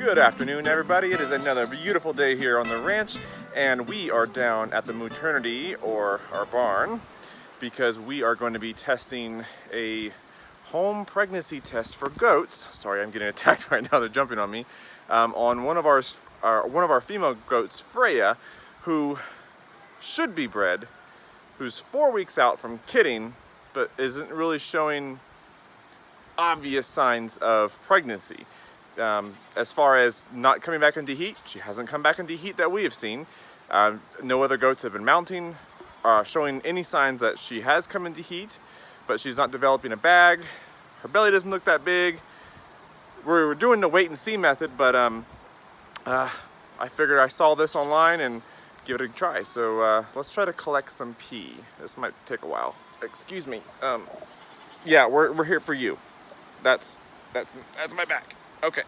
Good afternoon, everybody. It is another beautiful day here on the ranch, and we are down at the maternity, or our barn, because we are going to be testing a home pregnancy test for goats. Sorry, I'm getting attacked right now. They're jumping on me. On one of our female goats, Freya, who should be bred, who's 4 weeks out from kidding, but isn't really showing obvious signs of pregnancy. As far as not coming back into heat, she hasn't come back into heat that we have seen. No other goats have been mounting, showing any signs that she has come into heat, but she's not developing a bag. Her belly doesn't look that big. We're doing the wait and see method, but I figured I saw this online and give it a try. So let's try to collect some pee. This might take a while. Excuse me. Yeah, we're here for you. That's my back. Okay.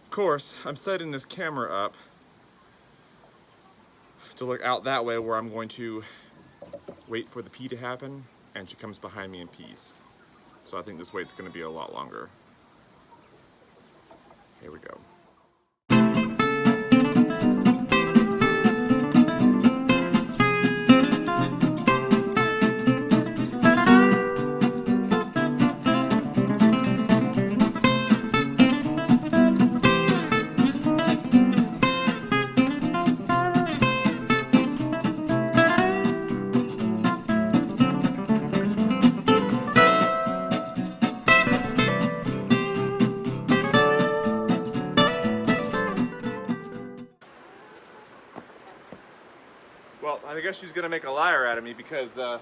Of course, I'm setting this camera up to look out that way where I'm going to wait for the pee to happen, and she comes behind me and pees. So I think this wait's going to be a lot longer. Here we go. Well, I guess she's gonna make a liar out of me because the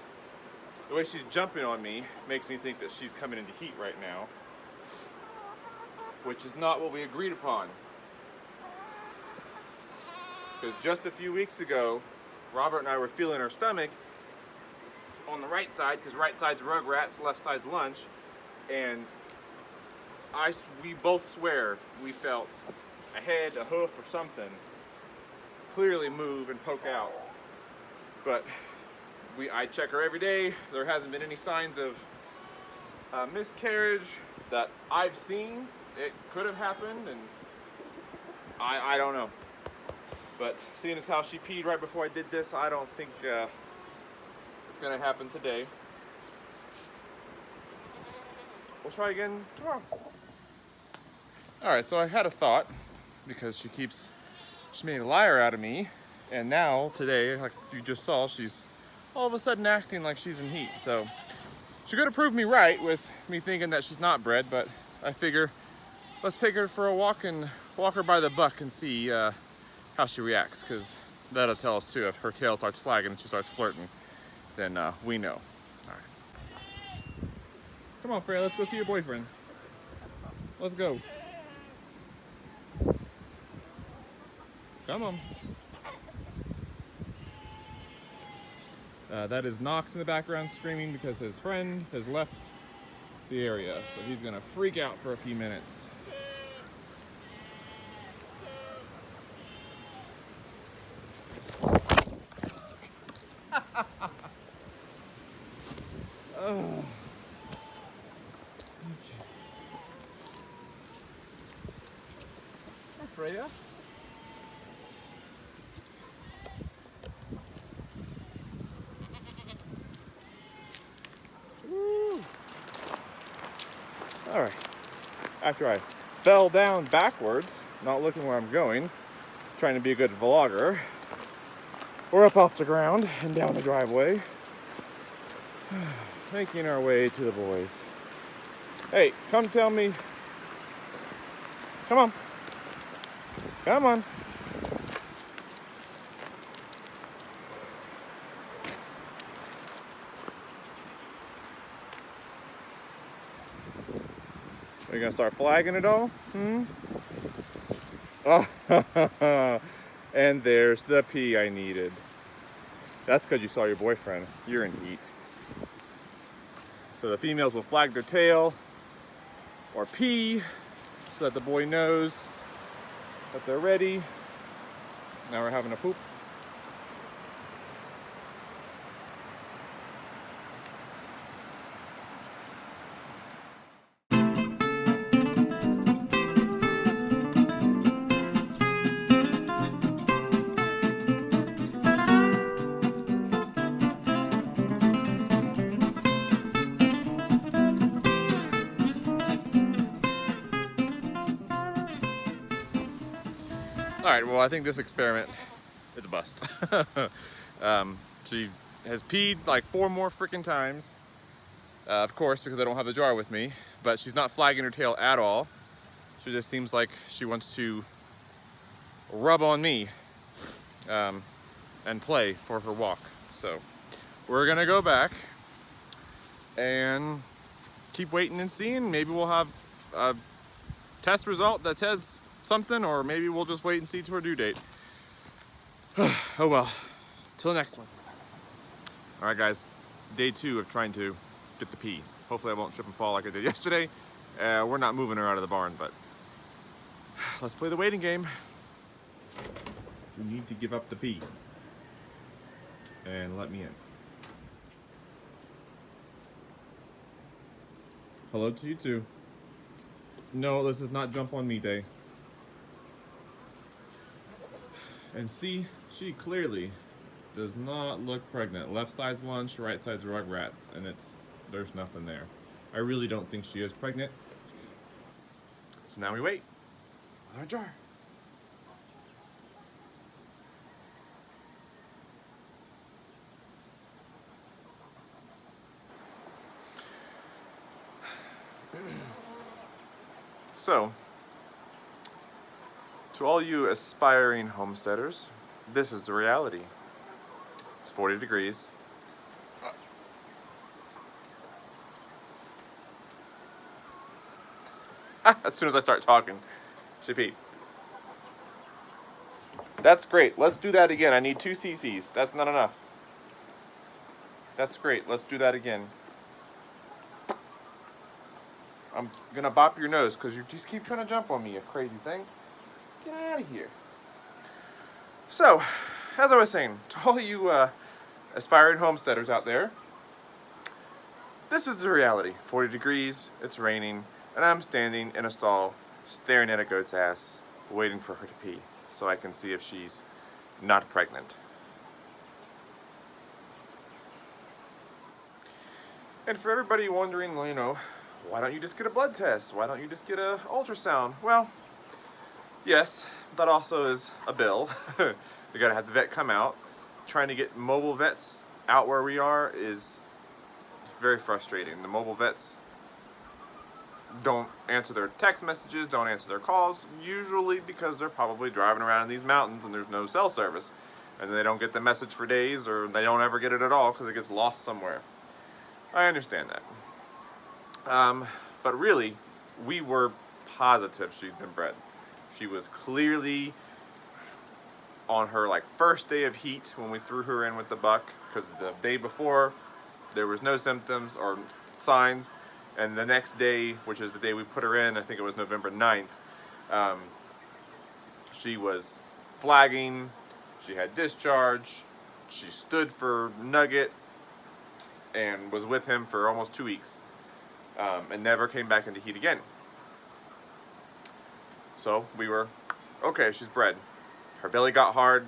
way she's jumping on me makes me think that she's coming into heat right now, which is not what we agreed upon. Because just a few weeks ago, Robert and I were feeling her stomach on the right side, because right side's Rugrats, left side's Lunch, and we both swear we felt a head, a hoof, or something clearly move and poke out. But I check her every day. There hasn't been any signs of miscarriage that I've seen. It could have happened, and I don't know. But seeing as how she peed right before I did this, I don't think it's gonna happen today. We'll try again tomorrow. All right, so I had a thought, because she made a liar out of me. And now, today, like you just saw, she's all of a sudden acting like she's in heat. So she could have proved me right with me thinking that she's not bred, but I figure let's take her for a walk and walk her by the buck and see how she reacts, because that'll tell us too. If her tail starts flagging and she starts flirting, then we know. All right. Come on, Freya, let's go see your boyfriend. Let's go. Come on. That is Knox in the background screaming because his friend has left the area. So he's gonna freak out for a few minutes. Oh. Okay. Hi, Freya. All right, after I fell down backwards, not looking where I'm going, trying to be a good vlogger, we're up off the ground and down the driveway, making our way to the boys. Hey, come tell me, come on, come on. Are you gonna start flagging it all? Oh, and there's the pee I needed. That's because you saw your boyfriend. You're in heat. So the females will flag their tail or pee so that the boy knows that they're ready. Now we're having a poop. All right, well, I think this experiment is a bust. She has peed like 4 more freaking times, of course, because I don't have the jar with me, but she's not flagging her tail at all. She just seems like she wants to rub on me and play for her walk. So we're gonna go back and keep waiting and seeing. Maybe we'll have a test result that says something, or maybe we'll just wait and see to her due date. Oh well, till the next one. All right, guys, day 2 of trying to get the pee. Hopefully I won't trip and fall like I did yesterday. We're not moving her out of the barn, but let's play the waiting game. You need to give up the pee and let me in. Hello to you too. No, this is not jump on me day. And see, she clearly does not look pregnant. Left side's lunch, right side's Rugrats, and there's nothing there. I really don't think she is pregnant. So now we wait with our jar. So, to all you aspiring homesteaders, this is the reality. It's 40 degrees. As soon as I start talking, she peed. That's great. Let's do that again. I need 2 cc's. That's not enough. That's great. Let's do that again. I'm gonna bop your nose because you just keep trying to jump on me, you crazy thing. Get out of here. So, as I was saying, to all you aspiring homesteaders out there, this is the reality. 40 degrees, it's raining, and I'm standing in a stall staring at a goat's ass, waiting for her to pee so I can see if she's not pregnant. And for everybody wondering, you know, why don't you just get a blood test? Why don't you just get an ultrasound? Well, yes, that also is a bill. We gotta have the vet come out. Trying to get mobile vets out where we are is very frustrating. The mobile vets don't answer their text messages, don't answer their calls, usually because they're probably driving around in these mountains and there's no cell service. And they don't get the message for days, or they don't ever get it at all because it gets lost somewhere. I understand that. But really, we were positive she'd been bred. She was clearly on her first day of heat when we threw her in with the buck, because the day before there was no symptoms or signs, and the next day, which is the day we put her in, I think it was November 9th, she was flagging, she had discharge, she stood for Nugget, and was with him for almost 2 weeks. And never came back into heat again. So we were, okay, she's bred. Her belly got hard,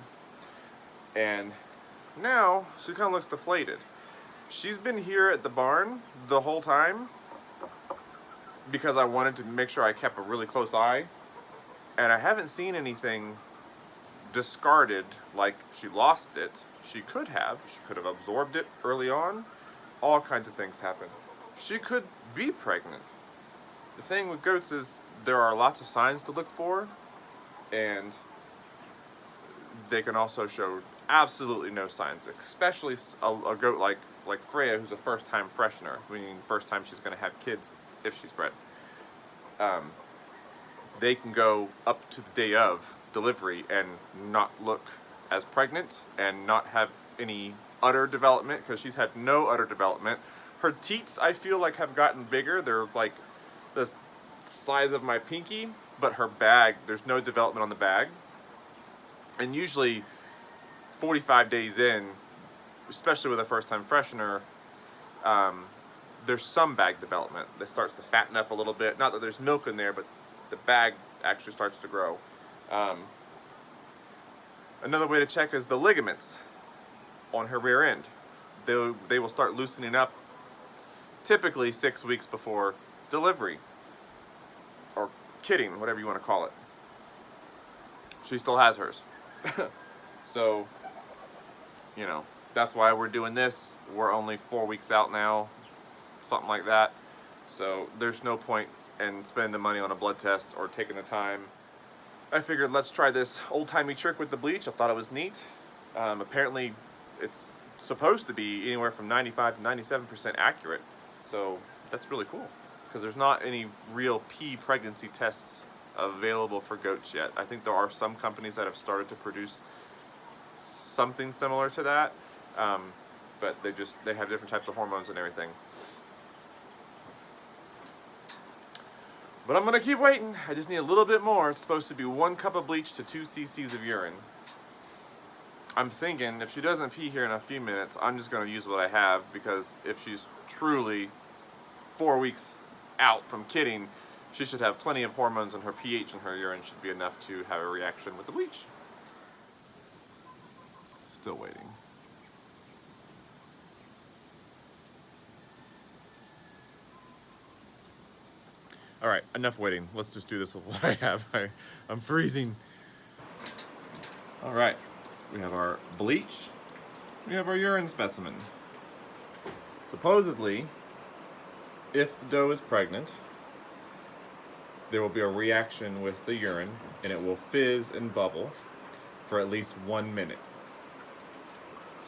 and now she kind of looks deflated. She's been here at the barn the whole time because I wanted to make sure I kept a really close eye, and I haven't seen anything discarded like she lost it. She could have absorbed it early on. All kinds of things happen. She could be pregnant. The thing with goats is there are lots of signs to look for, and they can also show absolutely no signs, especially a goat like Freya, who's a first-time freshener, meaning first time she's going to have kids if she's bred. They can go up to the day of delivery and not look as pregnant and not have any udder development, because she's had no udder development. Her teats, I feel like, have gotten bigger. They're like the size of my pinky, but her bag, there's no development on the bag. And usually 45 days in, especially with a first-time freshener, there's some bag development that starts to fatten up a little bit. Not that there's milk in there, but the bag actually starts to grow. Another way to check is the ligaments on her rear end. They will start loosening up typically 6 weeks before delivery, or kidding, whatever you want to call it. she still has hers. So, you know, that's why we're doing this. We're only 4 weeks out now, something like that. So there's no point in spending the money on a blood test or taking the time. I figured let's try this old-timey trick with the bleach. I thought it was neat. Apparently it's supposed to be anywhere from 95 to 97% accurate. So that's really cool, because there's not any real pea pregnancy tests available for goats yet. I think there are some companies that have started to produce something similar to that, but they have different types of hormones and everything. But I'm gonna keep waiting. I just need a little bit more. It's supposed to be 1 cup of bleach to 2 cc's of urine. I'm thinking if she doesn't pee here in a few minutes, I'm just gonna use what I have, because if she's truly 4 weeks out from kidding, she should have plenty of hormones, and her pH in her urine should be enough to have a reaction with the bleach. Still waiting. All right, enough waiting. Let's just do this with what I have. I'm freezing. All right, we have our bleach. We have our urine specimen. Supposedly, if the doe is pregnant, there will be a reaction with the urine, and it will fizz and bubble for at least 1 minute.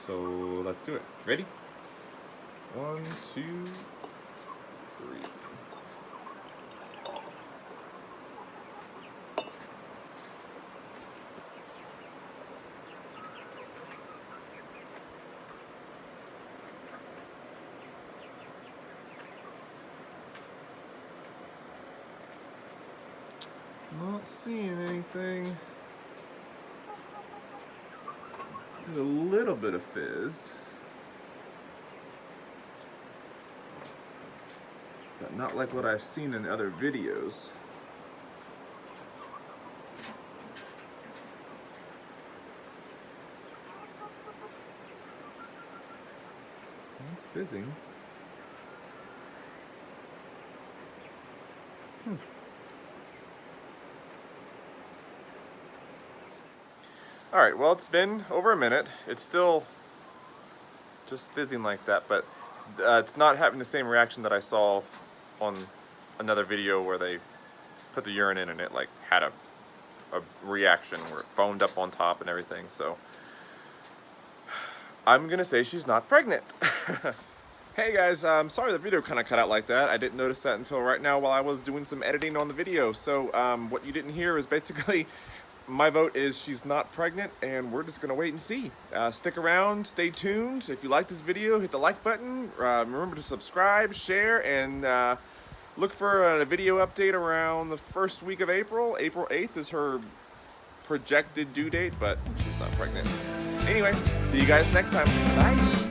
So let's do it. Ready? 1, 2, 3. Not seeing anything. There's a little bit of fizz, but not like what I've seen in other videos. It's fizzing. All right, well, it's been over a minute. It's still just fizzing like that, but it's not having the same reaction that I saw on another video where they put the urine in and it like had a reaction where it foamed up on top and everything. So I'm gonna say she's not pregnant. Hey guys, I'm sorry the video kind of cut out like that. I didn't notice that until right now while I was doing some editing on the video. So what you didn't hear is basically my vote is she's not pregnant, and we're just gonna wait and see. Stick around, stay tuned. If you like this video, hit the like button. Remember to subscribe, share, and look for a video update around the first week of April. April 8th is her projected due date, but she's not pregnant. Anyway, see you guys next time. Bye.